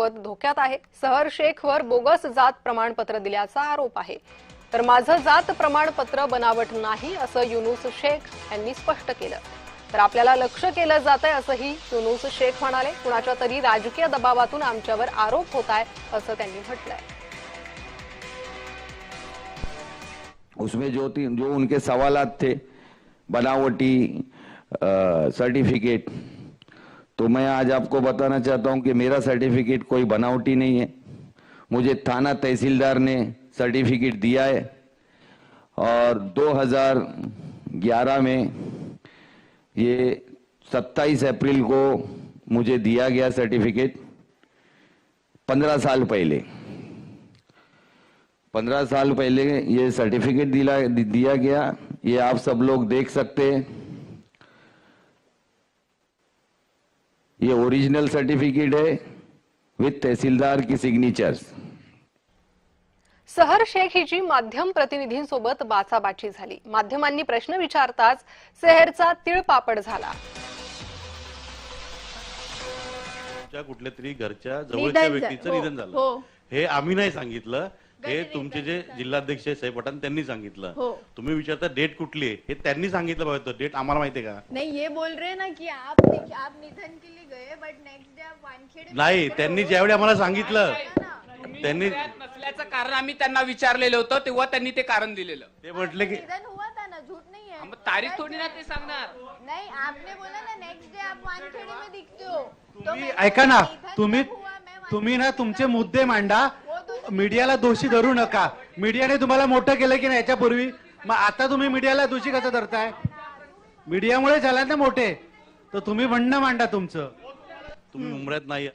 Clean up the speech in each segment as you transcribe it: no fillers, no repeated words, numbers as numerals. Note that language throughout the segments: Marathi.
पद धोक्यात आहे। सहर शेखवर बोगस जात प्रमाणपत्र दिल्याचा आरोप आहे। तर माझं जात प्रमाणपत्र बनावट नाही असं युनुस शेख यांनी स्पष्ट केलं। तर आपल्याला लक्ष केलं जातंय असंही युनुस शेख म्हणाले। कुणाच्या तरी राजकीय दबावातून आमच्यावर आरोप होत आहे असं त्यांनी म्हटलंय। उसमें जो उनके सवालात थे बनावटी सर्टिफिकेट, तो मैं आज आपको बताना चाहता हूं कि मेरा सर्टिफिकेट कोई बनावटी नहीं है। मुझे थाना तहसीलदार ने सर्टिफिकेट दिया है और 2011 में ये 27 अप्रैल को मुझे दिया गया सर्टिफिकेट। 15 साल पहले ये सर्टिफिकेट दिया गया। ये आप सब लोग देख सकते हैं। ये ओरिजिनल सर्टिफिकेट है विथ तहसीलदार की सिग्नेचर्स। सहर शेख हिची माध्यम प्रतिनिधींसोबत बाचाबाची झाली। माध्यमांनी प्रश्न विचारताच सेहरचा तिळपापड झाला। कुठल्या तरी घरच्या जवळच्या व्यक्तीचं निधन झालं, हे आम्ही नाही सांगितलं, हे तुमचे जे जिल्हाध्यक्ष साहेब पठाण त्यांनी सांगितलं। तुम्ही विचारता डेट कुठली आहे, हे त्यांनी सांगितलं पाहिजे। डेट आम्हाला माहिती आहे का? नहीं, ये बोल रहे हैं ना कि आप निधन के लिए गए बट नेक्स्ट डे आप वानखेड़े नाही, त्यांनी ज्यावेळी आम्हाला सांगितलं त्यांनी नसल्याचं कारण आम्ही त्यांना विचारलेलं होतं, तेव्हा त्यांनी ते कारण दिलेलं। ते म्हटले की निधन हुआ था ना, झूठ नहीं है। मग तारीख थोडी ना ते सांगणार। नहीं, आपने बोला ना नेक्स्ट डे आप वानखेड़े में दिखते हो। तुम्ही ऐका ना, तुम्ही ना तुमचे मुद्दे मांडा, मीडियाला दोषी धरू नका। मीडियाने तुम्हाला मोठं केलं की नाही याच्यापूर्वी, मग आता तुम्ही मीडियाला दोषी कसं धरताय? मीडियामुळे झाला ना मोठे, तर तुम्ही म्हणणं मांडा तुमचं। तुम्ही मुंबईत नाही।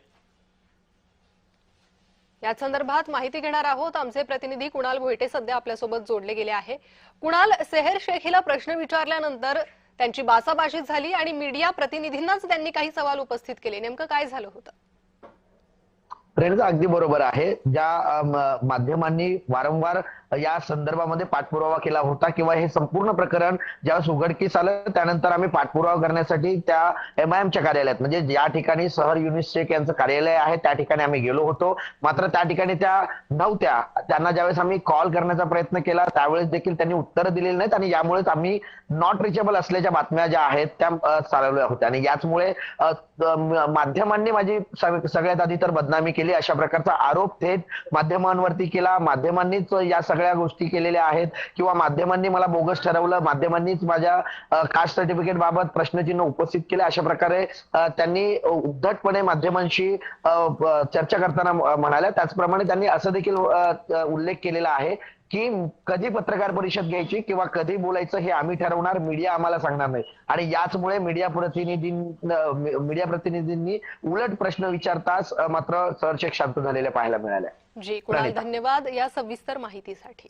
या संदर्भात माहिती घेणार आहोत। आमचे प्रतिनिधी कुणाल भोईटे सध्या आपल्यासोबत जोडले गेले आहे। कुणाल, सेहर शेख हिला प्रश्न विचारल्यानंतर त्यांची बाचाबाची झाली आणि मीडिया प्रतिनिधींनाच त्यांनी काही सवाल उपस्थित केले। नेमकं काय झालं होतं? रेणुका, अगदी बरोबर आहे। ज्या माध्यमांनी वारंवार या संदर्भामध्ये पाठपुरावा केला होता किंवा हे संपूर्ण प्रकरण ज्यावेळेस उघडकीस आलं त्यानंतर आम्ही पाठपुरावा करण्यासाठी त्या MIMच्या कार्यालयात, म्हणजे ज्या ठिकाणी सहर युनुस शेख यांचं कार्यालय आहे त्या ठिकाणी आम्ही गेलो होतो। मात्र त्या ठिकाणी त्या नव्हत्या। त्यांना ज्यावेळेस आम्ही कॉल करण्याचा प्रयत्न केला त्यावेळेस देखील त्यांनी उत्तर दिलेली नाहीत आणि यामुळेच आम्ही नॉट रिचेबल असल्याच्या बातम्या ज्या आहेत त्या चालवल्या होत्या आणि याचमुळे माध्यमांनी माझी सगळ्यात आधी तर बदनामी केली, अशा प्रकारचा आरोप थेट माध्यमांवरती केला। माध्यमांनीच या सगळ्या गोष्टी केलेल्या आहेत किंवा माध्यमांनी मला बोगस ठरवलं, माध्यमांनीच माझ्या कास्ट सर्टिफिकेट बाबत प्रश्नचिन्ह उपस्थित केले, अशा प्रकारे त्यांनी उद्धटपणे माध्यमांशी चर्चा करताना म्हणाल्या। त्याचप्रमाणे त्यांनी असं देखील उल्लेख केलेला आहे की कधी पत्रकार परिषद घ्यायची किंवा कधी बोलायचं हे आम्ही ठरवणार, मीडिया आम्हाला सांगणार नाही। आणि याचमुळे मीडिया प्रतिनिधींनी उलट प्रश्न विचारताच मात्र सहर शेख शांत झालेल्या पाहायला मिळाल्या। जी कुणाल, धन्यवाद या सविस्तर माहितीसाठी।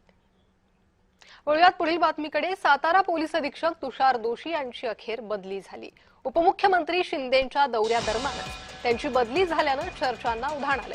वळूयात पुढील बातमीकडे। सातारा पोलीस अधीक्षक तुषार दोशी यांची अखेर बदली झाली। उपमुख्यमंत्री शिंदेंच्या दौऱ्यादरम्यान त्यांची बदली झाल्यानं चर्चांना उधाण आलंय।